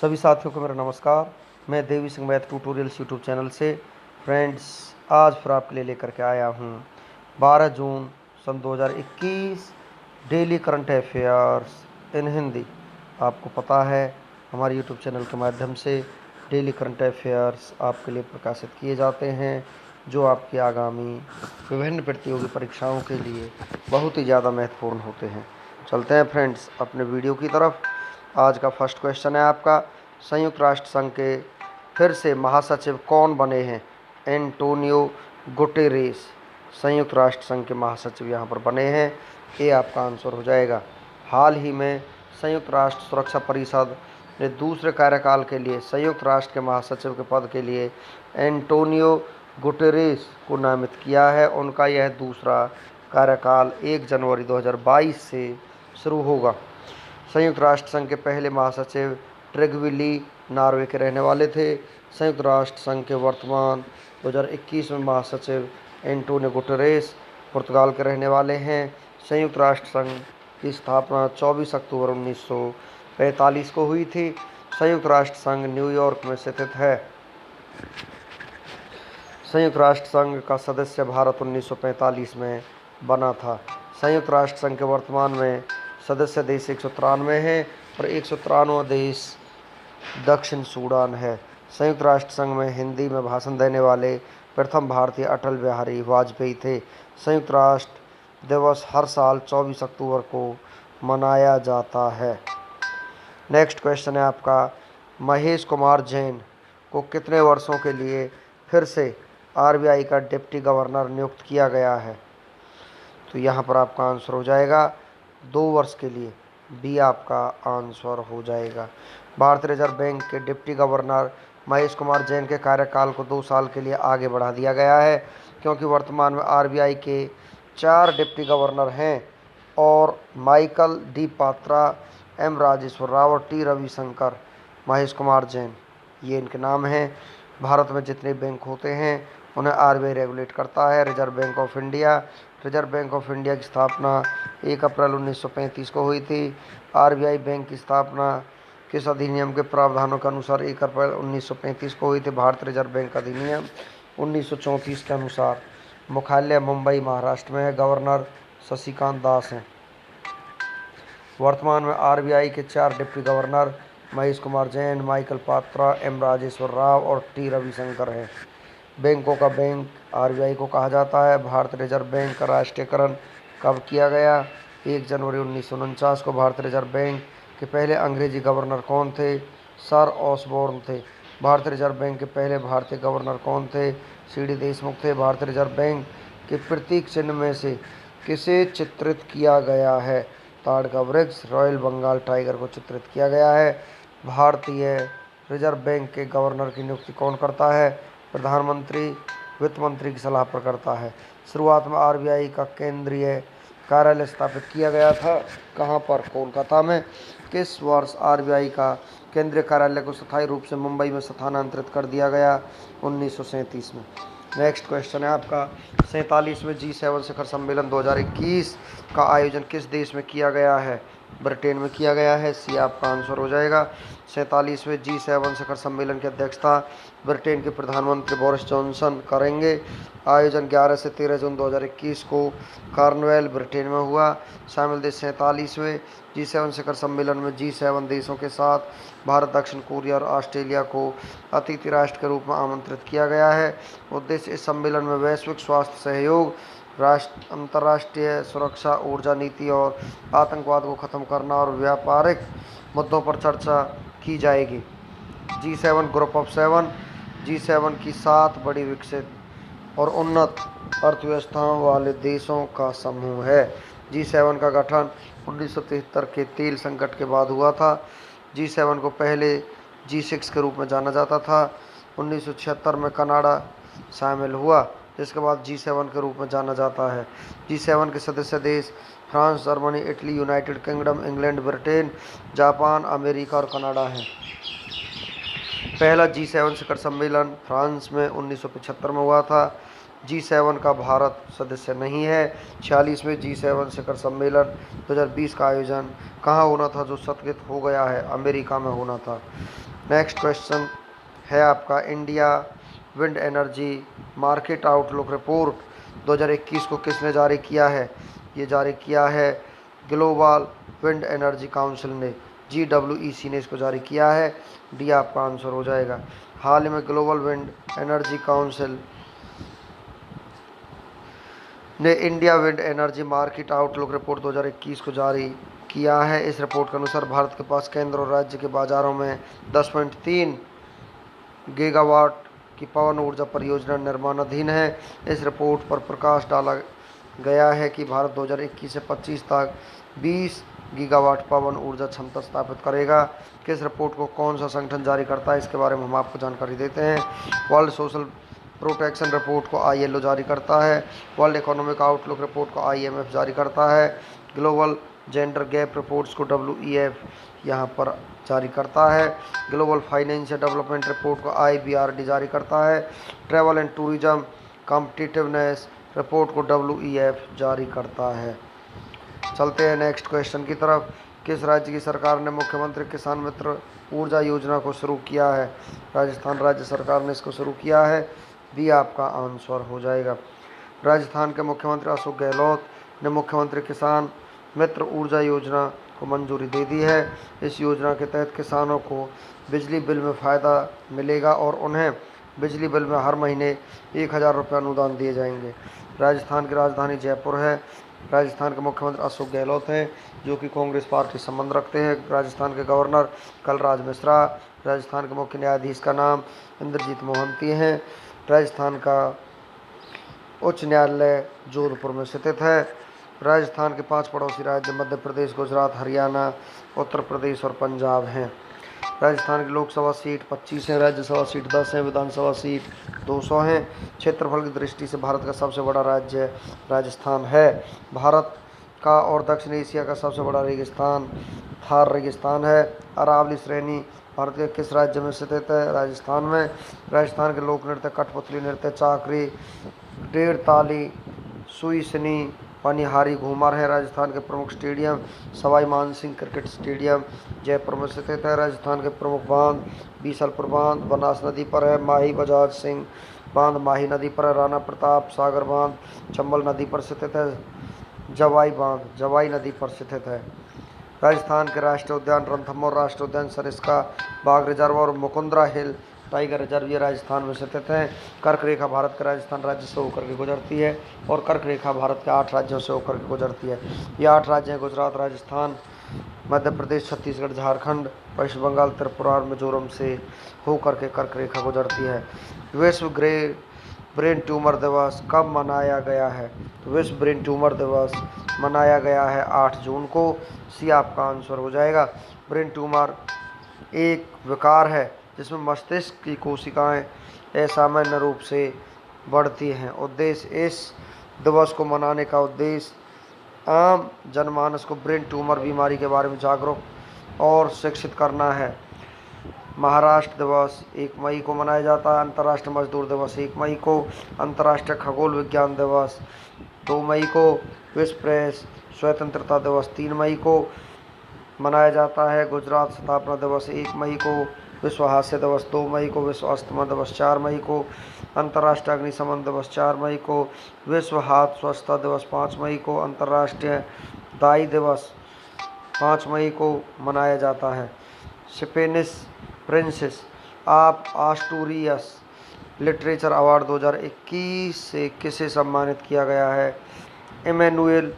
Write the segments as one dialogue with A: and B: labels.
A: सभी साथियों को मेरा नमस्कार। मैं Devi Singh math tutorials YouTube channel से फ्रेंड्स आज फिर आपके लिए लेकर के आया हूँ 12 जून सन 2021 daily current affairs in Hindi. आपको पता है हमारे यूट्यूब चैनल के माध्यम से डेली करंट अफेयर्स आपके लिए प्रकाशित किए जाते हैं जो आपकी आगामी विभिन्न प्रतियोगी परीक्षाओं के लिए बहुत ही ज़्यादा महत्वपूर्ण होते हैं। चलते हैं फ्रेंड्स अपने वीडियो की तरफ। आज का फर्स्ट क्वेश्चन है आपका, संयुक्त राष्ट्र संघ के फिर से महासचिव कौन बने हैं? एंटोनियो गुटेरेस संयुक्त राष्ट्र संघ के महासचिव यहाँ पर बने हैं। ये आपका आंसर हो जाएगा। हाल ही में संयुक्त राष्ट्र सुरक्षा परिषद ने दूसरे कार्यकाल के लिए संयुक्त राष्ट्र के महासचिव के पद के लिए एंटोनियो गुटेरेस को नामित किया है। उनका यह दूसरा कार्यकाल 1 जनवरी 2022 से शुरू होगा। संयुक्त राष्ट्र संघ के पहले महासचिव ट्रिग्वी ली नॉर्वे के रहने वाले थे। संयुक्त राष्ट्र संघ के वर्तमान 2021 में महासचिव एंटोनियो गुटेरेस पुर्तगाल के रहने वाले हैं। संयुक्त राष्ट्र संघ की स्थापना 24 अक्टूबर 1945 को हुई थी। संयुक्त राष्ट्र संघ न्यूयॉर्क में स्थित है। संयुक्त राष्ट्र संघ का सदस्य भारत 1945 में बना था। संयुक्त राष्ट्र संघ के वर्तमान में सदस्य देश 193 हैं और 193वां देश दक्षिण सूडान है। संयुक्त राष्ट्र संघ में हिंदी में भाषण देने वाले प्रथम भारतीय अटल बिहारी वाजपेयी थे। संयुक्त राष्ट्र दिवस हर साल 24 अक्टूबर को मनाया जाता है। नेक्स्ट क्वेश्चन है आपका, महेश कुमार जैन को कितने वर्षों के लिए फिर से आरबीआई का डिप्टी गवर्नर नियुक्त किया गया है? तो यहाँ पर आपका आंसर हो जाएगा 2 वर्ष के लिए। बी आपका आंसर हो जाएगा। भारतीय रिजर्व बैंक के डिप्टी गवर्नर महेश कुमार जैन के कार्यकाल को 2 साल के लिए आगे बढ़ा दिया गया है क्योंकि वर्तमान में आरबीआई के 4 डिप्टी गवर्नर हैं और Michael D Patra, M Rajeshwar Rao और टी रविशंकर। महेश कुमार जैन ये इनके नाम हैं। भारत में जितने बैंक होते हैं उन्हें आरबीआई रेगुलेट करता है। रिजर्व बैंक ऑफ इंडिया की स्थापना 1 अप्रैल 1935 को हुई थी। आरबीआई बैंक की स्थापना किस अधिनियम के प्रावधानों के अनुसार 1 अप्रैल 1935 को हुई थी? भारतीय रिजर्व बैंक अधिनियम 1934 के अनुसार। मुख्यालय मुंबई महाराष्ट्र में है। गवर्नर शशिकांत दास हैं। वर्तमान में आरबीआई के 4 deputy governor Mahesh Kumar Jain, Michael Patra, M Rajeshwar Rao और टी रविशंकर हैं। बैंकों का बैंक आरबीआई को कहा जाता है। भारतीय रिजर्व बैंक का राष्ट्रीयकरण कब किया गया? 1 जनवरी 1949 को। भारतीय रिजर्व बैंक के पहले अंग्रेजी गवर्नर कौन थे? सर ऑसबोर्न थे। भारतीय रिजर्व बैंक के पहले भारतीय गवर्नर कौन थे? सीडी देशमुख थे। भारतीय रिजर्व बैंक के प्रतीक चिन्ह में से किसे चित्रित किया गया है? ताड़ का वृक्ष, रॉयल बंगाल टाइगर को चित्रित किया गया है। भारतीय रिजर्व बैंक के गवर्नर की नियुक्ति कौन करता है? प्रधानमंत्री वित्त मंत्री की सलाह पर करता है। शुरुआत में आरबीआई का केंद्रीय कार्यालय स्थापित किया गया था। कहाँ पर? कोलकाता में। किस वर्ष आरबीआई का केंद्रीय कार्यालय को स्थायी रूप से मुंबई में स्थानांतरित कर दिया गया? 1937 में। नेक्स्ट क्वेश्चन है आपका, 47वें G7 शिखर सम्मेलन 2021 का आयोजन किस देश में किया गया है? ब्रिटेन में किया गया है। सी आपका आंसर हो जाएगा। 47वें G7 शिखर सम्मेलन की अध्यक्षता ब्रिटेन के प्रधानमंत्री बोरिस जॉनसन करेंगे। आयोजन 11 से 13 जून 2021 को कार्नवेल ब्रिटेन में हुआ। शामिल देश 47वें G7 शिखर सम्मेलन में G7 देशों के साथ भारत, दक्षिण कोरिया और ऑस्ट्रेलिया को अतिथि राष्ट्र के रूप में आमंत्रित किया गया है। उद्देश्य इस सम्मेलन में वैश्विक स्वास्थ्य सहयोग, अंतर्राष्ट्रीय सुरक्षा, ऊर्जा नीति और आतंकवाद को खत्म करना और व्यापारिक मुद्दों पर चर्चा की जाएगी। G7 ग्रुप ऑफ 7 G7 की 7 बड़ी विकसित और उन्नत अर्थव्यवस्थाओं वाले देशों का समूह है। G7 का गठन 1973 के तेल संकट के बाद हुआ था। G7 को पहले G6 के रूप में जाना जाता था। 1976 में कनाडा शामिल हुआ, जिसके बाद G7 के रूप में जाना जाता है। G7 के सदस्य देश France, Germany, Italy, United kingdom, England, Britain, Japan, America और कनाडा हैं। पहला G7 शिखर सम्मेलन फ्रांस में 1975 में हुआ था। G7 का भारत सदस्य नहीं है। 46वें G7 शिखर सम्मेलन 2020 का आयोजन कहाँ होना था जो स्थगित हो गया है? अमेरिका में होना था। नेक्स्ट क्वेश्चन है आपका, India wind energy market outlook report 2021 को किसने जारी किया है? ये जारी किया है ग्लोबल विंड एनर्जी काउंसिल ने, GWEC ने इसको जारी किया है। डी आपका आंसर हो जाएगा। हाल ही में ग्लोबल विंड एनर्जी काउंसिल ने India wind energy market outlook report 2021 को जारी किया है। इस रिपोर्ट के अनुसार भारत के पास केंद्र और राज्य के बाजारों में 10.3 गीगावाट की पवन ऊर्जा परियोजना निर्माणाधीन है। इस रिपोर्ट पर प्रकाश डाला गया है कि भारत 2021 से 25 तक 20 गीगावाट पवन ऊर्जा क्षमता स्थापित करेगा। किस रिपोर्ट को कौन सा संगठन जारी करता है, इसके बारे में हम आपको जानकारी देते हैं। वर्ल्ड सोशल प्रोटेक्शन रिपोर्ट को ILO जारी करता है। वर्ल्ड इकोनॉमिक आउटलुक रिपोर्ट को IMF जारी करता है। ग्लोबल जेंडर गैप रिपोर्ट्स को WEF यहाँ पर जारी करता है। ग्लोबल फाइनेंशियल डेवलपमेंट रिपोर्ट को IBRD जारी करता है। Travel and tourism competitiveness report को WEF जारी करता है। चलते हैं नेक्स्ट क्वेश्चन की तरफ। किस राज्य की सरकार ने मुख्यमंत्री किसान मित्र ऊर्जा योजना को शुरू किया है? राजस्थान राज्य सरकार ने इसको शुरू किया है। बी आपका आंसर हो जाएगा। राजस्थान के मुख्यमंत्री अशोक गहलोत ने मुख्यमंत्री किसान मित्र ऊर्जा योजना को मंजूरी दे दी है। इस योजना के तहत किसानों को बिजली बिल में फ़ायदा मिलेगा और उन्हें बिजली बिल में हर महीने 1000 रुपये अनुदान दिए जाएंगे। राजस्थान की राजधानी जयपुर है। राजस्थान के मुख्यमंत्री अशोक गहलोत हैं, जो कि कांग्रेस पार्टी से संबंध रखते हैं। राजस्थान के गवर्नर कलराज मिश्रा। राजस्थान के मुख्य न्यायाधीश का नाम इंद्रजीत मोहंती हैं। राजस्थान का उच्च न्यायालय जोधपुर में स्थित है। राजस्थान के 5 पड़ोसी राज्य मध्य प्रदेश, गुजरात, हरियाणा, उत्तर प्रदेश और पंजाब हैं। राजस्थान की लोकसभा सीट 25 है, राज्यसभा सीट 10 है, विधानसभा सीट 200 हैं। क्षेत्रफल की दृष्टि से भारत का सबसे बड़ा राज्य राजस्थान है। भारत का और दक्षिण एशिया का सबसे बड़ा रेगिस्तान थार रेगिस्तान है। अरावली श्रेणी भारत के किस राज्य में स्थित है? राजस्थान में। राजस्थान के लोक नृत्य कठपुतली नृत्य, चाकरी, डेढ़ ताली, सुईसनी, पनिहारी, घूमर है। राजस्थान के प्रमुख stadium Sawai Mansingh cricket stadium Jaipur में स्थित है। राजस्थान के प्रमुख बांध बीसलपुर बांध बनास नदी पर है। माही बजाज सिंह बांध माही नदी पर है। राणा प्रताप सागर बांध चंबल नदी पर स्थित है। जवाई बांध जवाई नदी पर स्थित है। राजस्थान के राष्ट्रीय उद्यान रणथंभौर राष्ट्रीय उद्यान, सरिस्का बाघ रिजर्व और मुकुंदरा हिल टाइगर रिजर्व ये राजस्थान में स्थित हैं। कर्क रेखा भारत के राजस्थान राज्य से होकर के गुजरती है और कर्क रेखा भारत के 8 राज्यों से होकर के गुजरती है। ये 8 राज्य हैं गुजरात, राजस्थान, मध्य प्रदेश, छत्तीसगढ़, झारखंड, पश्चिम बंगाल, त्रिपुरा और मिजोरम से होकर के कर्क रेखा गुजरती है। विश्व ब्रेन ट्यूमर दिवस कब मनाया गया है? तो विश्व ब्रेन ट्यूमर दिवस मनाया गया है 8 जून को। सी आपका आंसर हो जाएगा। ब्रेन ट्यूमर एक विकार है जिसमें मस्तिष्क की कोशिकाएं असामान्य रूप से बढ़ती हैं। उद्देश्य इस दिवस को मनाने का उद्देश्य आम जनमानस को ब्रेन ट्यूमर बीमारी के बारे में जागरूक और शिक्षित करना है। महाराष्ट्र दिवस 1 मई को मनाया जाता है। अंतर्राष्ट्रीय मजदूर दिवस 1 मई को। अंतर्राष्ट्रीय खगोल विज्ञान दिवस 2 मई को। विश्व प्रेस स्वतंत्रता दिवस 3 मई को मनाया जाता है। गुजरात स्थापना दिवस 1 मई को। विश्व हास्य दिवस 2 मई को। विश्व अस्थमा दिवस 4 मई को। अंतर्राष्ट्रीय अग्निशमन दिवस 4 मई को। विश्व हाथ स्वच्छता दिवस 5 मई को। अंतर्राष्ट्रीय दाई दिवस 5 मई को मनाया जाता है। Spanish Princess of Asturias literature award 2021 से किसे सम्मानित किया गया है? इमैनुएल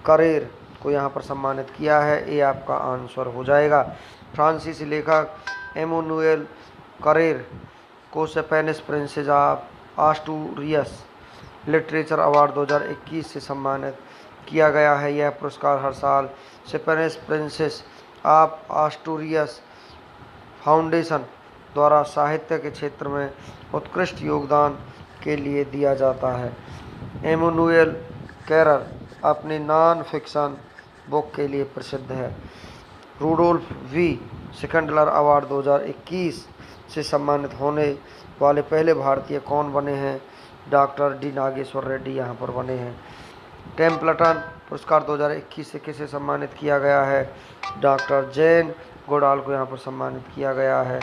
A: करेर को यहाँ पर सम्मानित किया है। ये आपका आंसर हो जाएगा। फ्रांसीसी लेखक इमैनुएल करेर को Spanish Princess of Asturias literature award 2021 से सम्मानित किया गया है। यह पुरस्कार हर साल स्पेनिश प्रिंसेस ऑफ आस्टूरियस फाउंडेशन द्वारा साहित्य के क्षेत्र में उत्कृष्ट योगदान के लिए दिया जाता है। इमैनुएल कैरर अपनी नॉन फिक्शन बुक के लिए प्रसिद्ध है। रूडोल्फ वी सिकंडलर अवार्ड 2021 से सम्मानित होने वाले पहले भारतीय कौन बने हैं? डॉक्टर डी नागेश्वर रेड्डी यहाँ पर बने हैं। टेम्पल्टन पुरस्कार 2021 से किसे सम्मानित किया गया है? डॉक्टर जैन गोडाल को यहाँ पर सम्मानित किया गया है।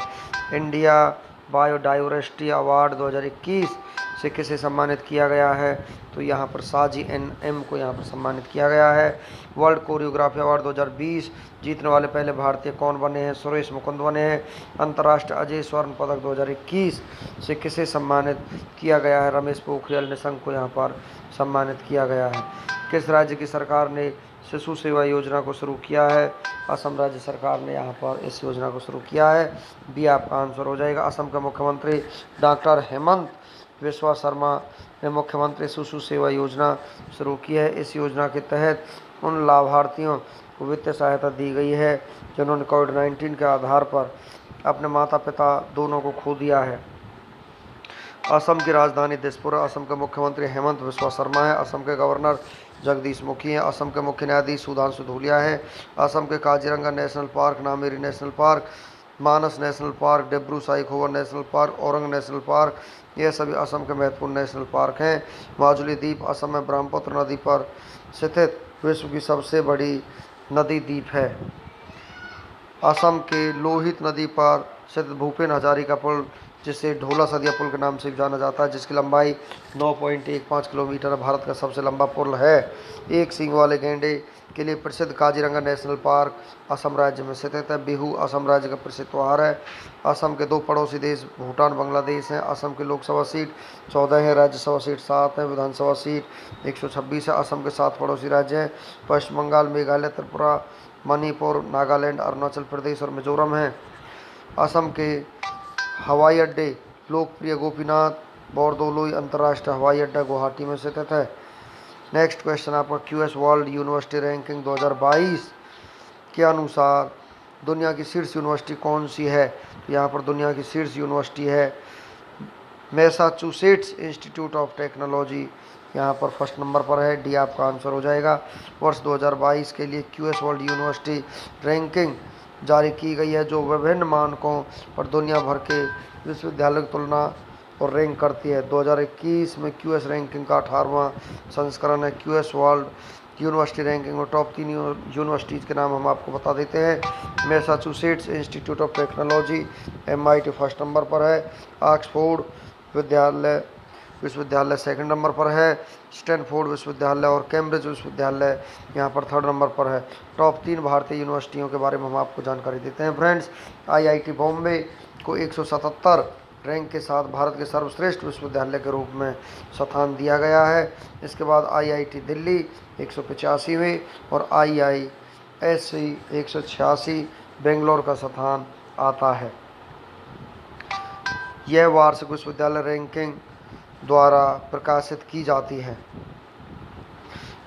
A: इंडिया बायोडाइवर्सिटी अवार्ड 2021 से किसे सम्मानित किया गया है, तो यहाँ पर साजी NM को यहाँ पर सम्मानित किया गया है। वर्ल्ड कोरियोग्राफी अवार्ड 2020 जीतने वाले पहले भारतीय कौन बने हैं, सुरेश मुकुंद बने हैं। अंतर्राष्ट्रीय अजय स्वर्ण पदक 2021 से किसे सम्मानित किया गया है, रमेश पोखरियाल निशंक को यहाँ पर सम्मानित किया गया है। किस राज्य की सरकार ने शिशु सेवा योजना को शुरू किया है, असम राज्य सरकार ने यहाँ पर इस योजना को शुरू किया है। बी आपका आंसर हो जाएगा। असम के मुख्यमंत्री डॉक्टर हेमंत बिस्वा शर्मा ने मुख्यमंत्री शिशु सेवा योजना शुरू की है। इस योजना के तहत उन लाभार्थियों को वित्तीय सहायता दी गई है जिन्होंने कोविड-19 के आधार पर अपने माता पिता दोनों को खो दिया है। असम की राजधानी दिसपुर। असम के मुख्यमंत्री हेमंत बिस्वा शर्मा है। असम के गवर्नर जगदीश मुखी हैं। असम के मुख्य न्यायाधीश सुधांशु धूलिया हैं। असम के Kaziranga national park, Nameri national park, Manas national park, Dibru Saikhowa national park, Orang national park, ये सभी असम के महत्वपूर्ण नेशनल पार्क हैं। माजुली द्वीप असम में ब्रह्मपुत्र नदी पर स्थित विश्व की सबसे बड़ी नदी द्वीप है। असम के लोहित नदी पर स्थित भूपेन हजारिका पुल, जिसे ढोला सदिया पुल के नाम से भी जाना जाता है, जिसकी लंबाई 9.15 किलोमीटर है, भारत का सबसे लंबा पुल है। एक सींग वाले गैंडे के लिए प्रसिद्ध काजीरंगा नेशनल पार्क असम राज्य में स्थित है। बिहू असम राज्य का प्रसिद्ध त्यौहार है। असम के दो पड़ोसी देश भूटान, बांग्लादेश हैं। असम की लोकसभा सीट 14 है, राज्यसभा सीट 7 है, विधानसभा सीट 126 है। असम के 7 पड़ोसी राज्य हैं, पश्चिम बंगाल, मेघालय, त्रिपुरा, मणिपुर, नागालैंड, अरुणाचल प्रदेश और मिजोरम हैं। असम के हवाई अड्डे लोकप्रिय गोपीनाथ बोरदोलोई अंतर्राष्ट्रीय हवाई अड्डा गुवाहाटी में स्थित है। नेक्स्ट क्वेश्चन आपका QS वर्ल्ड यूनिवर्सिटी रैंकिंग 2022 के अनुसार दुनिया की शीर्ष यूनिवर्सिटी कौन सी है, तो यहाँ पर दुनिया की शीर्ष यूनिवर्सिटी है मैसाचुसेट्स इंस्टीट्यूट ऑफ टेक्नोलॉजी, यहाँ पर फर्स्ट नंबर पर है। डी आपका आंसर हो जाएगा। वर्ष 2022 के लिए QS वर्ल्ड यूनिवर्सिटी रैंकिंग जारी की गई है, जो विभिन्न मानकों पर दुनिया भर के विश्वविद्यालय की तुलना और रैंक करती है। 2021 में QS रैंकिंग का 18वां संस्करण है। QS वर्ल्ड यूनिवर्सिटी रैंकिंग में टॉप 3 यूनिवर्सिटीज़ के नाम हम आपको बता देते हैं। Massachusetts institute of technology MIT first number पर है। ऑक्सफोर्ड विश्वविद्यालय सेकंड नंबर पर है। स्टैनफोर्ड विश्वविद्यालय और कैम्ब्रिज विश्वविद्यालय यहाँ पर थर्ड नंबर पर है। टॉप 3 भारतीय यूनिवर्सिटियों के बारे में हम आपको जानकारी देते हैं फ्रेंड्स। IIT बॉम्बे को 177 रैंक के साथ भारत के सर्वश्रेष्ठ विश्वविद्यालय के रूप में स्थान दिया गया है। इसके बाद IIT दिल्ली 185वें और IISc 186 बेंगलोर का स्थान आता है। यह वार्षिक विश्वविद्यालय रैंकिंग द्वारा प्रकाशित की जाती है।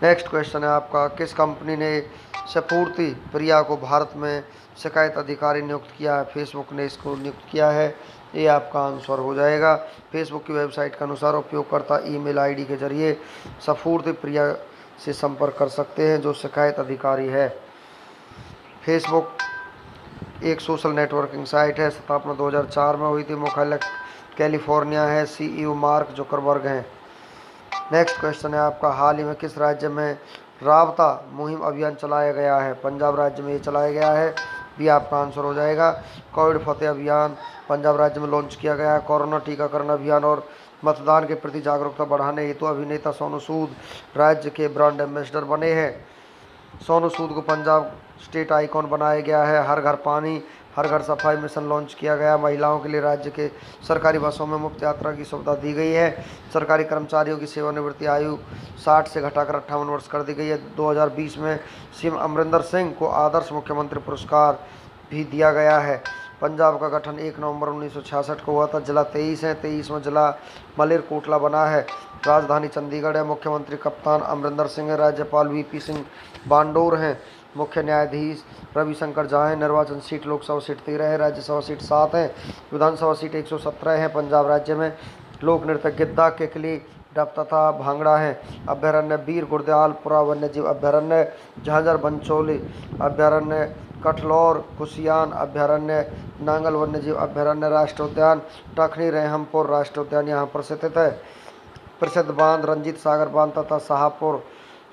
A: नेक्स्ट क्वेश्चन है आपका, किस कंपनी ने स्फूर्ति प्रिया को भारत में शिकायत अधिकारी नियुक्त किया है? फेसबुक ने इसको नियुक्त किया है। ये आपका आंसर हो जाएगा। फेसबुक की वेबसाइट के अनुसार उपयोगकर्ता ईमेल ID के जरिए स्फूर्ति प्रिया से संपर्क कर सकते हैं, जो शिकायत अधिकारी है। फेसबुक एक सोशल नेटवर्किंग साइट है। स्थापना 2004 में हुई थी। मुख्यालय कैलिफोर्निया है। CEO मार्क जुकरबर्ग हैं। नेक्स्ट क्वेश्चन है आपका, हाल ही में किस राज्य में राबता मुहिम अभियान चलाया गया है? पंजाब राज्य में ये चलाया गया है। भी आपका आंसर हो जाएगा। कोविड फतेह अभियान पंजाब राज्य में लॉन्च किया गया है। कोरोना टीकाकरण अभियान और मतदान के प्रति जागरूकता बढ़ाने हेतु अभिनेता सोनू सूद राज्य के ब्रांड एम्बेसडर बने हैं। सोनू सूद को पंजाब स्टेट आइकॉन बनाया गया है। हर घर पानी हर घर सफाई मिशन लॉन्च किया गया। महिलाओं के लिए राज्य के सरकारी बसों में मुफ्त यात्रा की सुविधा दी गई है। सरकारी कर्मचारियों की सेवानिवृत्ति आयु 60 से घटाकर 58 वर्ष कर दी गई है। 2020 में CM अमरिंदर सिंह को आदर्श मुख्यमंत्री पुरस्कार भी दिया गया है। पंजाब का गठन 1 नवंबर 1966 को हुआ था। जिला 23 है। 23वां जिला मलेरकोटला बना है। राजधानी चंडीगढ़ है। मुख्यमंत्री कप्तान अमरिंदर सिंह है। राज्यपाल VP सिंह बांडोर हैं। मुख्य न्यायाधीश रविशंकर झा हैं। निर्वाचन सीट लोकसभा सीट 13 है। राज्यसभा सीट 7 है। विधानसभा सीट 117 है। पंजाब राज्य में लोक नृत्य गिद्धा, किकली, डप तथा भांगड़ा है। अभ्यारण्य वीर गुरदयालपुरा वन्यजीव अभ्यारण्य, झांझर बंचोली अभ्यारण्य, कठलौर कुसियान अभ्यारण्य, नांगल वन्यजीव अभ्यारण्य, राष्ट्रीय उद्यान टखनी रहमपुर राष्ट्रीय उद्यान यहाँ पर स्थित है। प्रसिद्ध बांध रंजीत सागर बांध तथा शाहपुर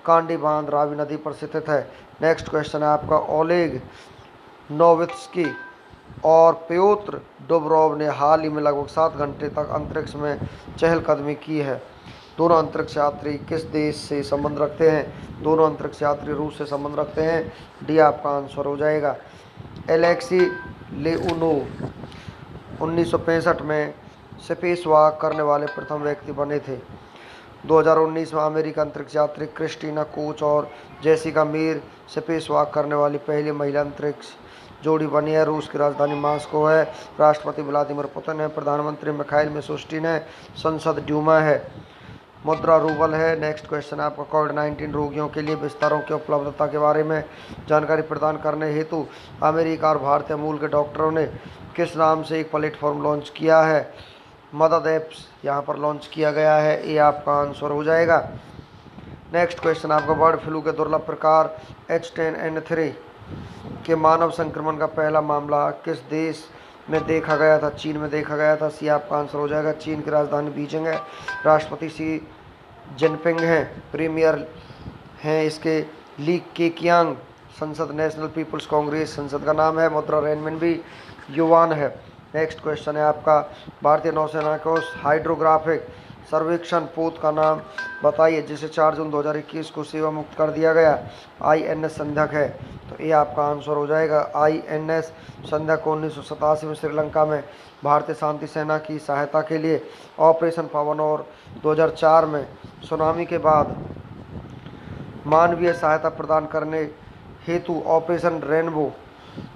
A: कांडी बांध रावी नदी पर स्थित है। नेक्स्ट क्वेश्चन है आपका, ओलेग नोवित्स्की और प्योत्र डुबरोव ने हाल ही में लगभग 7 घंटे तक अंतरिक्ष में चहलकदमी की है। दोनों अंतरिक्ष यात्री किस देश से संबंध रखते हैं? दोनों अंतरिक्ष यात्री रूस से संबंध रखते हैं। डी आपका आंसर हो जाएगा। एलेक्सी लेओनोव 1965 में स्पेसवॉक करने वाले प्रथम व्यक्ति बने थे। 2019 में अमेरिकी अंतरिक्ष यात्री क्रिस्टीना कोच और जेसिका मीर स्पेसवॉक करने वाली पहली महिला अंतरिक्ष जोड़ी बनी है। रूस की राजधानी मॉस्को है। राष्ट्रपति व्लादिमीर पुतिन है। प्रधानमंत्री मिखाइल मिशुस्टिन है। संसद ड्यूमा है। मुद्रा रूबल है। नेक्स्ट क्वेश्चन आपका कोविड-19 रोगियों के लिए बिस्तरों की उपलब्धता के बारे में जानकारी प्रदान करने हेतु अमेरिका और भारतीय मूल के डॉक्टरों ने किस नाम से एक प्लेटफॉर्म लॉन्च किया है? मदद ऐप्स यहाँ पर लॉन्च किया गया है। ये आपका आंसर हो जाएगा। नेक्स्ट क्वेश्चन आपका बर्ड फ्लू के दुर्लभ प्रकार H10N3 के मानव संक्रमण का पहला मामला किस देश में देखा गया था? चीन में देखा गया था। सी आपका आंसर हो जाएगा। चीन की राजधानी बीजिंग है। राष्ट्रपति शी जिनपिंग हैं। प्रीमियर हैं इसके ली केकियांग। संसद नेशनल पीपल्स कांग्रेस संसद का नाम है। मुद्रा रेनमिनबी युवान है। नेक्स्ट क्वेश्चन है आपका भारतीय नौसेना के उस हाइड्रोग्राफिक सर्वेक्षण पोत का नाम बताइए जिसे 4 जून 2021 को सेवा मुक्त कर दिया गया। INS संध्याक है। तो ये आपका आंसर हो जाएगा। INS संध्याक को 1987 में श्रीलंका में भारतीय शांति सेना की सहायता के लिए ऑपरेशन पवन और 2004 में सुनामी के बाद मानवीय सहायता प्रदान करने हेतु ऑपरेशन रेनबो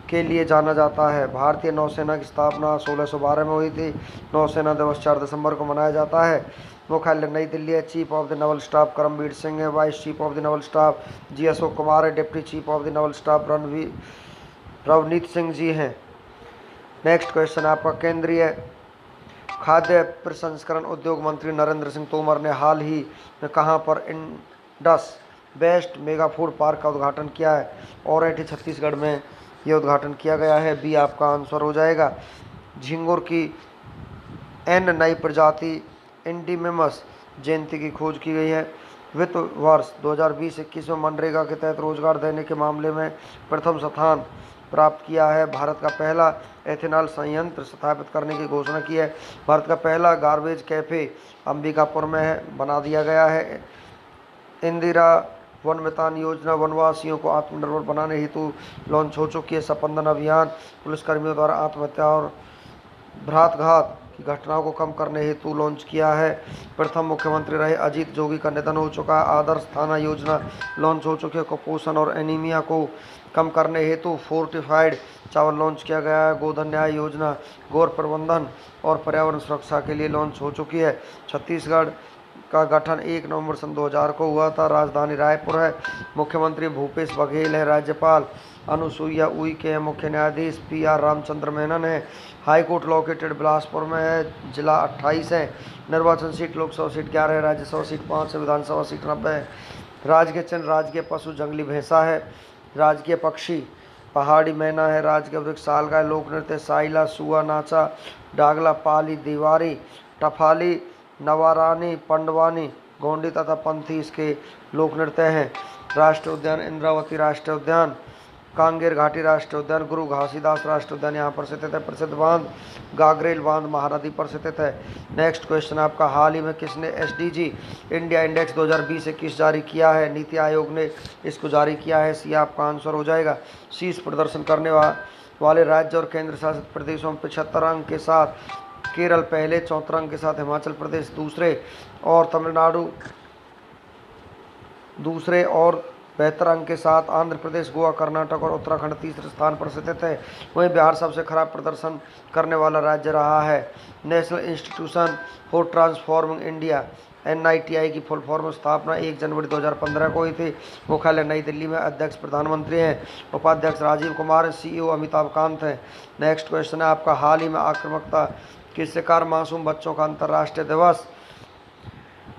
A: के लिए जाना जाता है। भारतीय नौसेना की स्थापना 1612 में हुई थी। नौसेना दिवस 4 दिसंबर को मनाया जाता है। मुख्यालय नई दिल्ली है। Chief of the naval staff Karambir Singh है। Vice chief of the naval staff G Ashok Kumar है। Deputy chief of the naval staff Ravneet Singh ji हैं। नेक्स्ट क्वेश्चन आपका केंद्रीय खाद्य प्रसंस्करण उद्योग मंत्री नरेंद्र सिंह तोमर ने हाल ही में कहां पर Indus best mega food park का उद्घाटन किया है? औरैठी छत्तीसगढ़ में यह उद्घाटन किया गया है। बी आपका आंसर हो जाएगा। झींगुर की N नई प्रजाति इंडिमिमस जयंती की खोज की गई है। वित्त वर्ष 2020-21 में मनरेगा के तहत रोजगार देने के मामले में प्रथम स्थान प्राप्त किया है। भारत का पहला एथेनॉल संयंत्र स्थापित करने की घोषणा की है। भारत का पहला गार्बेज कैफे अंबिकापुर में बना दिया गया है। इंदिरा वन मितान योजना वनवासियों को आत्मनिर्भर बनाने हेतु लॉन्च हो चुकी है। स्पंदन अभियान पुलिसकर्मियों द्वारा आत्महत्या और भ्रातघात की घटनाओं को कम करने हेतु लॉन्च किया है। प्रथम मुख्यमंत्री रहे अजीत जोगी का निधन हो चुका है। आदर्श थाना योजना लॉन्च हो चुकी है। कुपोषण और एनीमिया को कम करने हेतु फोर्टिफाइड चावल लॉन्च किया गया है। गोधन न्याय योजना गौर प्रबंधन और पर्यावरण सुरक्षा के लिए लॉन्च हो चुकी है। छत्तीसगढ़ का गठन 1 नवंबर सन 2000 को हुआ था। राजधानी रायपुर है। मुख्यमंत्री भूपेश बघेल है। राज्यपाल अनुसुईया उइके है। मुख्य न्यायाधीश PR रामचंद्र मेनन है। हाईकोर्ट लोकेटेड बिलासपुर में है। जिला 28 है। निर्वाचन सीट लोकसभा सीट 11 है। राज्यसभा सीट 5 है। विधानसभा सीट 90 है। राजकीय चिन्ह राजकीय पशु जंगली भैंसा है। राजकीय पक्षी पहाड़ी मैना है। राजकीय वृक्ष सालगा है। लोक नृत्य साइला सुआ नाचा डागला पाली दीवारी टफाली नवारानी पंडवानी गोंडी तथा पंथी इसके लोक नृत्य हैं। राष्ट्रीय उद्यान इंद्रावती राष्ट्रीय उद्यान कांगेर घाटी राष्ट्रीय उद्यान गुरु घासीदास राष्ट्रीय उद्यान यहाँ पर स्थित है। प्रसिद्ध बांध गागरेल बांध महानदी पर स्थित है। नेक्स्ट क्वेश्चन आपका हाल ही में किसने SDG इंडिया इंडेक्स 2020-21 जारी किया है? नीति आयोग ने इसको जारी किया है। सी आपका आंसर हो जाएगा। शीर्ष प्रदर्शन करने वाले राज्य और केंद्र शासित प्रदेशों में 75 अंक के साथ केरल पहले, 74 अंक के साथ हिमाचल प्रदेश दूसरे और तमिलनाडु दूसरे और 72 अंक के साथ आंध्र प्रदेश गोवा कर्नाटक और उत्तराखंड तीसरे स्थान पर स्थित है। वहीं बिहार सबसे खराब प्रदर्शन करने वाला राज्य रहा है। National institution for transforming India NITI की फुल फॉर्म स्थापना 1 जनवरी 2015 को हुई थी। मुख्यालय नई दिल्ली में। अध्यक्ष प्रधानमंत्री हैं। उपाध्यक्ष राजीव कुमार। CEO अमिताभ कांत हैं। नेक्स्ट क्वेश्चन है आपका हाल ही में आक्रामकता के शिकार मासूम बच्चों का अंतर्राष्ट्रीय दिवस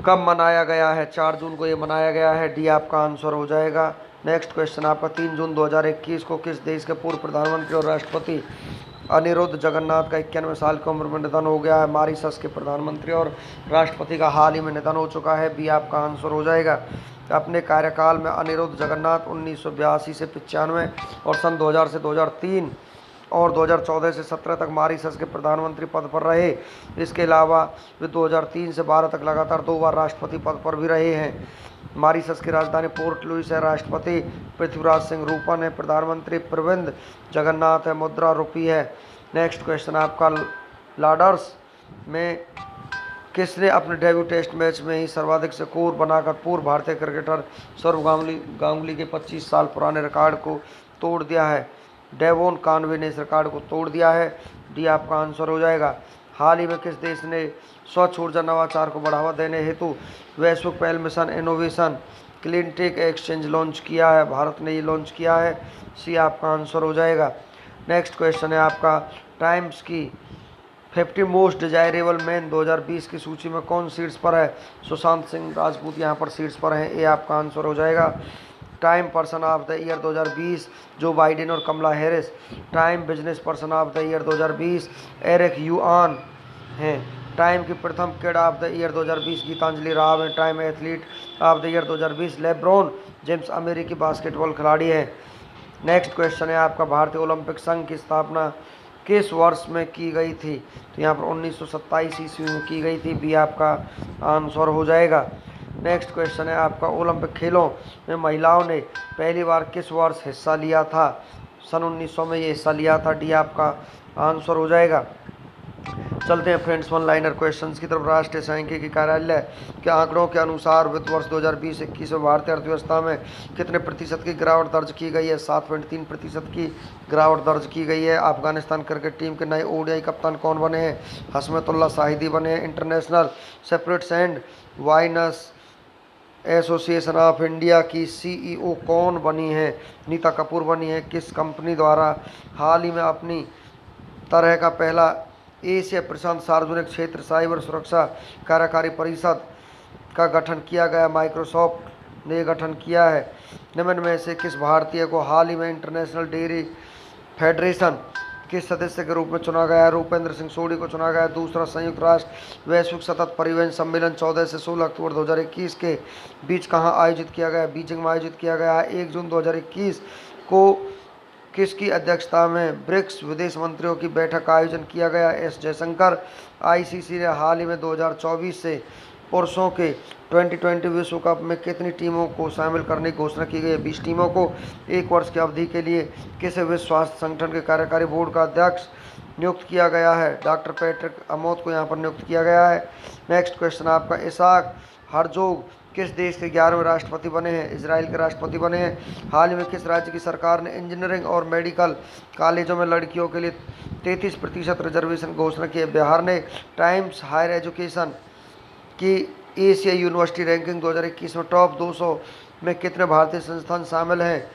A: कब मनाया गया है? 4 जून को ये मनाया गया है। डी आपका आंसर हो जाएगा। नेक्स्ट क्वेश्चन आपका 3 जून 2021 को किस देश के पूर्व प्रधानमंत्री और राष्ट्रपति अनिरुद्ध जगन्नाथ का 91 साल की उम्र में निधन हो गया है? मॉरीशस के प्रधानमंत्री और राष्ट्रपति का हाल ही में निधन हो चुका है। बी आपका आंसर हो जाएगा। अपने कार्यकाल में अनिरुद्ध जगन्नाथ 1982 से 95 और सन 2000 से 2003 और 2014 से 17 तक मॉरिशस के प्रधानमंत्री पद पर रहे। इसके अलावा वे 2003 से 12 तक लगातार 2 बार राष्ट्रपति पद पर भी रहे हैं। मॉरिशस की राजधानी पोर्ट लुइस है। राष्ट्रपति पृथ्वीराज सिंह रूपन है। प्रधानमंत्री प्रविंद जगन्नाथ है। मुद्रा रुपी है। नेक्स्ट क्वेश्चन आपका, लॉर्ड्स में किसने अपने डेब्यू टेस्ट मैच में ही सर्वाधिक स्कोर बनाकर पूर्व भारतीय क्रिकेटर सौरव गांगुली के 25 साल पुराने रिकॉर्ड को तोड़ दिया है? डेवोन कॉनवे ने इस रिकॉर्ड को तोड़ दिया है। डी आपका आंसर हो जाएगा। हाल ही में किस देश ने स्वच्छ ऊर्जा नवाचार को बढ़ावा देने हेतु वैश्विक पहल mission innovation cleantech exchange launch किया है? भारत ने ये लॉन्च किया है। सी आपका आंसर हो जाएगा। नेक्स्ट क्वेश्चन है आपका, टाइम्स की 50 मोस्ट डिजायरेबल मैन 2020 की सूची में कौन सीट्स पर है? सुशांत सिंह राजपूत यहाँ पर सीट्स पर हैं। ए आपका आंसर हो जाएगा। Time person of the year 2020 Joe Biden और Kamala Harris. Time business person of the year 2020 Eric Yuan हैं। टाइम की प्रथम kid of the year 2020 Gitanjali Rao हैं। Time athlete of the year 2020 LeBron James अमेरिकी बास्केटबॉल खिलाड़ी हैं। नेक्स्ट क्वेश्चन है आपका, भारतीय ओलंपिक संघ की स्थापना किस वर्ष में की गई थी? तो यहाँ पर 1927 ईस्वी में की गई थी। बी आपका आंसर हो जाएगा। नेक्स्ट क्वेश्चन है आपका, ओलंपिक खेलों में महिलाओं ने पहली बार किस वर्ष हिस्सा लिया था? सन 1900 में ये हिस्सा लिया था। डी आपका आंसर हो जाएगा। चलते हैं फ्रेंड्स वन लाइनर क्वेश्चंस की तरफ। राष्ट्रीय सांख्यिकी कार्यालय के आंकड़ों के अनुसार वित्त वर्ष 2020-21 में भारतीय अर्थव्यवस्था में कितने प्रतिशत की गिरावट दर्ज की गई है? 7.3% की गिरावट दर्ज की गई है। अफगानिस्तान क्रिकेट टीम के नए ओडीआई कप्तान कौन बने हैं? हसमतुल्ला शाहिदी बने हैं। International spirits and wines association of India की सीईओ कौन बनी है? नीता कपूर बनी है। किस कंपनी द्वारा हाल ही में अपनी तरह का पहला एशिया प्रशांत सार्वजनिक क्षेत्र साइबर सुरक्षा कार्यकारी परिषद का गठन किया गया? माइक्रोसॉफ्ट ने गठन किया है। निम्न में से किस भारतीय को हाल ही में इंटरनेशनल डेयरी फेडरेशन के सदस्य के रूप में चुना गया है? रूपेंद्र सिंह सोढ़ी को चुना गया है। दूसरा, संयुक्त राष्ट्र वैश्विक सतत परिवहन सम्मेलन 14 से 16 अक्टूबर 2021 के बीच कहाँ आयोजित किया गया? बीजिंग में आयोजित किया गया है। 1 जून 2021 को किसकी अध्यक्षता में ब्रिक्स विदेश मंत्रियों की बैठक का आयोजन किया गया? एस जयशंकर। आईसीसी ने हाल ही में 2024 से पुरुषों के 2020 विश्व कप में कितनी टीमों को शामिल करने की घोषणा की गई है? 20 टीमों को 1 वर्ष की अवधि के लिए किस विश्व स्वास्थ्य संगठन के कार्यकारी बोर्ड का अध्यक्ष नियुक्त किया गया है? डॉक्टर पैट्रिक अमोद को यहाँ पर नियुक्त किया गया है। नेक्स्ट क्वेश्चन आपका, इसाक हर्जोग किस देश के 11वें राष्ट्रपति बने हैं? इजराइल के राष्ट्रपति बने हैं। हाल ही में किस राज्य की सरकार ने इंजीनियरिंग और मेडिकल कॉलेजों में लड़कियों के लिए 33% रिजर्वेशन घोषणा की है? बिहार ने। टाइम्स हायर एजुकेशन की एशिया यूनिवर्सिटी रैंकिंग 2021 में टॉप 200 में कितने भारतीय संस्थान शामिल हैं?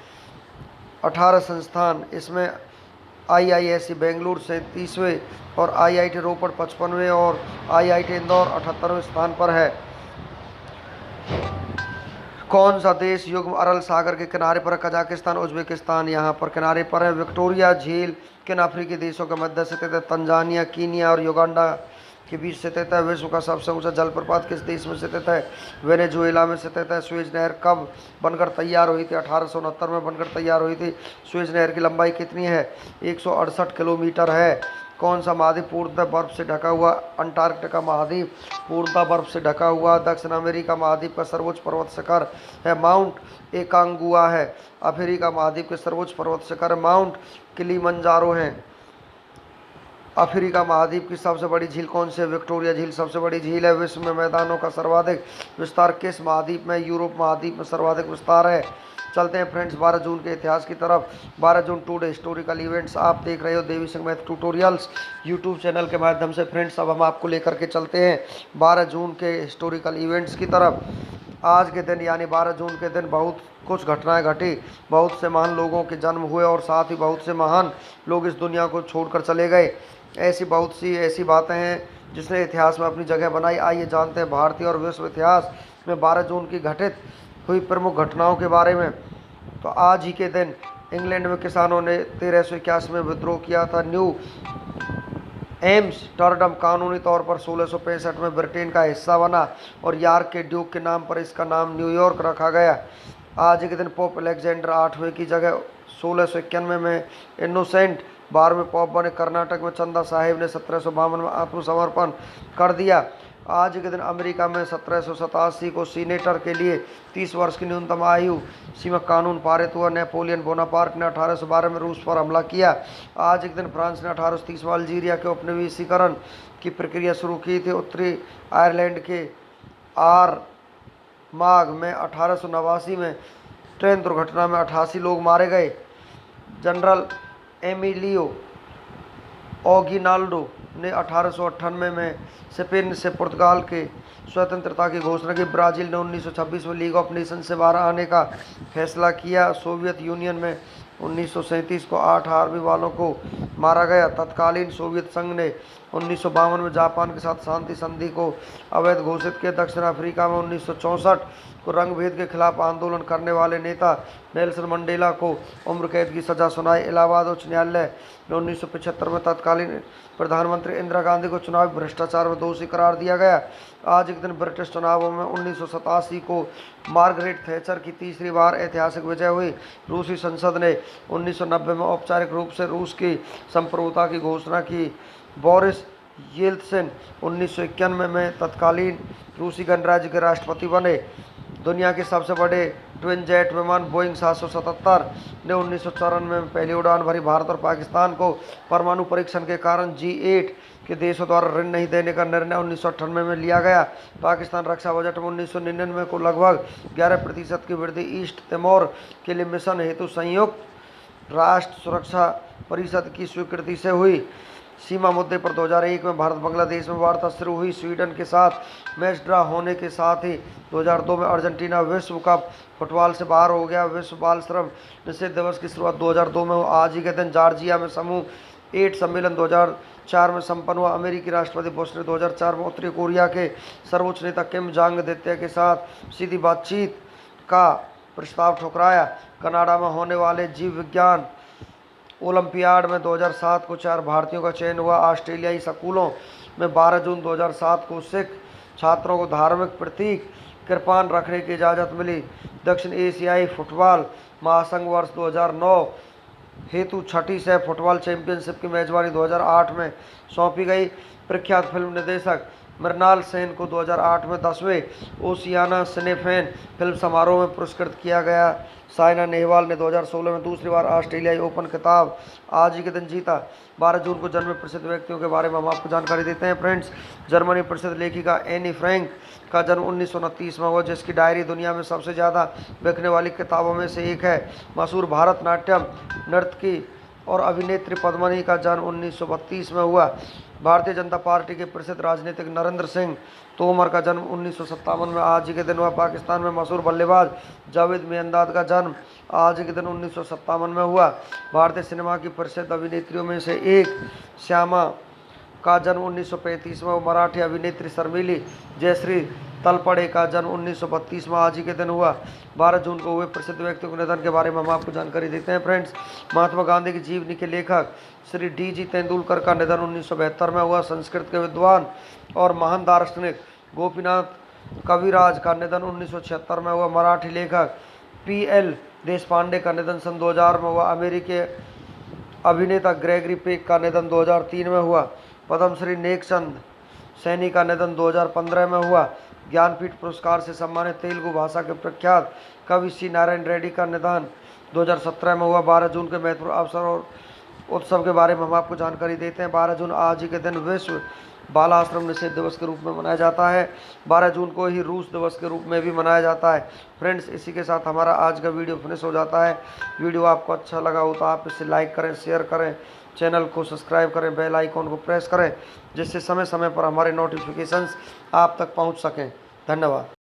A: 18 संस्थान। इसमें IISc बेंगलुरु 37वें और IIT रोपड़ 55वें और IIT इंदौर 78वें स्थान पर है। कौन सा देश युग्म अरल सागर के किनारे पर है? कजाकिस्तान। उज्बेकिस्तान यहाँ पर किनारे पर है। विक्टोरिया झील किन अफ्रीकी देशों के मध्य स्थित है? तंजानिया, कीनिया और युगांडा के बीच स्थित है। विश्व का सबसे ऊंचा जलप्रपात किस देश में स्थित है? वेनेजुएला में स्थित है। सुएज नहर कब बनकर तैयार हुई थी? 1869 में बनकर तैयार हुई थी। सुएज नहर की लंबाई कितनी है? 168 किलोमीटर है। कौन सा महाद्वीप पूर्णतः बर्फ से ढका हुआ? अंटार्कटिका महाद्वीप पूर्णतः बर्फ से ढका हुआ। दक्षिण अमेरिका महाद्वीप का सर्वोच्च पर्वत शिखर है माउंट एकांगुआ है। अफ्रीका महाद्वीप के सर्वोच्च पर्वत शिखर माउंट किलिमंजारो है। अफ्रीका महाद्वीप की सबसे बड़ी झील कौन सी है? विक्टोरिया झील सबसे बड़ी झील है। विश्व में मैदानों का सर्वाधिक विस्तार किस महाद्वीप में? यूरोप महाद्वीप में सर्वाधिक विस्तार है। चलते हैं फ्रेंड्स 12 जून के इतिहास की तरफ। 12 जून टुडे हिस्टोरिकल इवेंट्स। आप देख रहे हो Devi Singh math tutorials YouTube channel के माध्यम से। फ्रेंड्स अब हम आपको लेकर के चलते हैं 12 जून के हिस्टोरिकल इवेंट्स की तरफ। आज के दिन यानी 12 जून के दिन बहुत कुछ घटनाएं घटी। बहुत से महान लोगों के जन्म हुए और साथ ही बहुत से महान लोग इस दुनिया को छोड़कर चले गए। ऐसी बहुत सी ऐसी बातें हैं जिसने इतिहास में अपनी जगह बनाई। आइए जानते हैं भारतीय और विश्व इतिहास में 12 जून की घटित हुई प्रमुख घटनाओं के बारे में। तो आज ही के दिन इंग्लैंड में किसानों ने 1381 में विद्रोह किया था। न्यू एम्स्टर्डम कानूनी तौर पर 1665 में ब्रिटेन का हिस्सा बना और यॉर्क के ड्यूक के नाम पर इसका नाम न्यूयॉर्क रखा गया। आज के दिन पोप अलेक्जेंडर 8वें की जगह 1691 में इनोसेंट 12वें पोप बने। कर्नाटक में चंदा साहिब ने 1752 में आत्मसमर्पण कर दिया। आज के दिन अमेरिका में 1787 को सीनेटर के लिए 30 वर्ष की न्यूनतम आयु सीमा कानून पारित हुआ। नेपोलियन बोनापार्ट ने 1812 में रूस पर हमला किया। आज के दिन फ्रांस ने 1830 में अल्जीरिया के उपनिवेशीकरण की प्रक्रिया शुरू की थी। उत्तरी आयरलैंड के आरमाग में 1889 में ट्रेन दुर्घटना में 88 लोग मारे गए। जनरल एमिलियो ओगिनाल्डो ने 1898 में स्पेन से पुर्तगाल के स्वतंत्रता की घोषणा की। ब्राज़ील ने 1926 में लीग ऑफ नेशन से बाहर आने का फैसला किया। सोवियत यूनियन में 1937 को 8 आर्मी वालों को मारा गया। तत्कालीन सोवियत संघ ने 1952 में जापान के साथ शांति संधि को अवैध घोषित किया। दक्षिण अफ्रीका में 1964 को रंगभेद के खिलाफ आंदोलन करने वाले नेता नेल्सन मंडेला को उम्र कैद की सजा सुनाई। इलाहाबाद उच्च न्यायालय ने 1975 में तत्कालीन प्रधानमंत्री इंदिरा गांधी को चुनावी भ्रष्टाचार में दोषी करार दिया गया। आज के दिन ब्रिटिश चुनावों में 1987 को मार्गरेट थैचर की तीसरी बार ऐतिहासिक विजय हुई। रूसी संसद ने 1990 में औपचारिक रूप से रूस की संप्रभुता की घोषणा की। बोरिस येल्त्सिन 1991 में तत्कालीन रूसी गणराज्य के राष्ट्रपति बने। दुनिया के सबसे बड़े ट्विन जेट विमान बोइंग 777 ने 1994 में पहली उड़ान भरी। भारत और पाकिस्तान को परमाणु परीक्षण के कारण G8 के देशों द्वारा ऋण नहीं देने का निर्णय 1998 में लिया गया। पाकिस्तान रक्षा बजट में 1999 को लगभग 11% की वृद्धि ईस्ट तिमोर के लिए मिशन हेतु संयुक्त राष्ट्र सुरक्षा परिषद की स्वीकृति से हुई। सीमा मुद्दे पर 2001 में भारत बांग्लादेश में वार्ता शुरू हुई। स्वीडन के साथ मैच ड्रा होने के साथ ही 2002 में अर्जेंटीना विश्व कप फुटबॉल से बाहर हो गया। विश्व बाल श्रम निषेध दिवस की शुरुआत 2002 में हुआ। आज ही के दिन जॉर्जिया में समूह 8 सम्मेलन 2004 में संपन्न हुआ। अमेरिकी राष्ट्रपति बुश ने 2004 में उत्तरी कोरिया के सर्वोच्च नेता किम जांग द्वितीय के साथ सीधी बातचीत का प्रस्ताव ठुकराया। कनाडा में होने वाले जीव विज्ञान ओलंपियाड में 2007 को 4 भारतीयों का चयन हुआ। ऑस्ट्रेलियाई स्कूलों में 12 जून 2007 को सिख छात्रों को धार्मिक प्रतीक कृपान रखने की इजाज़त मिली। दक्षिण एशियाई फुटबॉल महासंघ वर्ष 2009 हेतु छठी सह फुटबॉल चैंपियनशिप की मेजबानी 2008 में सौंपी गई। प्रख्यात फिल्म निर्देशक मृणाल सेन को 2008 में 10वें ओशियाना सिनेफेन फिल्म समारोह में पुरस्कृत किया गया। साइना नेहवाल ने 2016 में दूसरी बार ऑस्ट्रेलियाई ओपन खिताब आज ही के दिन जीता। 12 जून को जन्मे प्रसिद्ध व्यक्तियों के बारे में हम आपको जानकारी देते हैं फ्रेंड्स। जर्मनी प्रसिद्ध लेखिका एनी फ्रैंक का जन्म 1929 में हुआ, जिसकी डायरी दुनिया में सबसे ज़्यादा बिकने वाली किताबों में से एक है। मशहूर भारतनाट्यम नर्तकी और अभिनेत्री पद्मिनी का जन्म 1932 में हुआ। भारतीय जनता पार्टी के प्रसिद्ध राजनीतिक नरेंद्र सिंह तोमर का जन्म 1957 में आज ही के दिन हुआ। पाकिस्तान में मशहूर बल्लेबाज जावेद मियांदाद का जन्म आज ही के दिन 1957 में हुआ। भारतीय सिनेमा की प्रसिद्ध अभिनेत्रियों में से एक श्यामा का जन्म 1935 में। मराठी अभिनेत्री शर्मिली जयश्री तलपड़े का जन्म 1932 में आज ही के दिन हुआ। 12 जून को हुए प्रसिद्ध व्यक्तियों के निधन के बारे में हम आपको जानकारी देते हैं फ्रेंड्स। महात्मा गांधी की जीवनी के लेखक श्री D.G. तेंदुलकर का निधन 1972 में हुआ। संस्कृत के विद्वान और महान दार्शनिक गोपीनाथ कविराज का निधन 1976 में हुआ। मराठी लेखक P.L. देशपांडे का निधन सन 2000 में हुआ। अमेरिकी अभिनेता ग्रेगरी पेक का निधन 2003 में हुआ। पद्मश्री नेकचंद सैनी का निधन 2015 में हुआ। ज्ञानपीठ पुरस्कार से सम्मानित तेलुगु भाषा के प्रख्यात कवि सी नारायण रेड्डी का निधन 2017 में हुआ। 12 जून के महत्वपूर्ण अवसर और उत्सव के बारे में हम आपको जानकारी देते हैं। 12 जून आज ही के दिन विश्व बाल आश्रम निषेध दिवस के रूप में मनाया जाता है। 12 जून को ही रूस दिवस के रूप में भी मनाया जाता है। फ्रेंड्स, इसी के साथ हमारा आज का वीडियो फिनिश हो जाता है। वीडियो आपको अच्छा लगा हो तो आप इसे लाइक करें, शेयर करें, चैनल को सब्सक्राइब करें, बेल आइकॉन को प्रेस करें, जिससे समय समय पर हमारे नोटिफिकेशंस आप तक पहुंच सकें। धन्यवाद।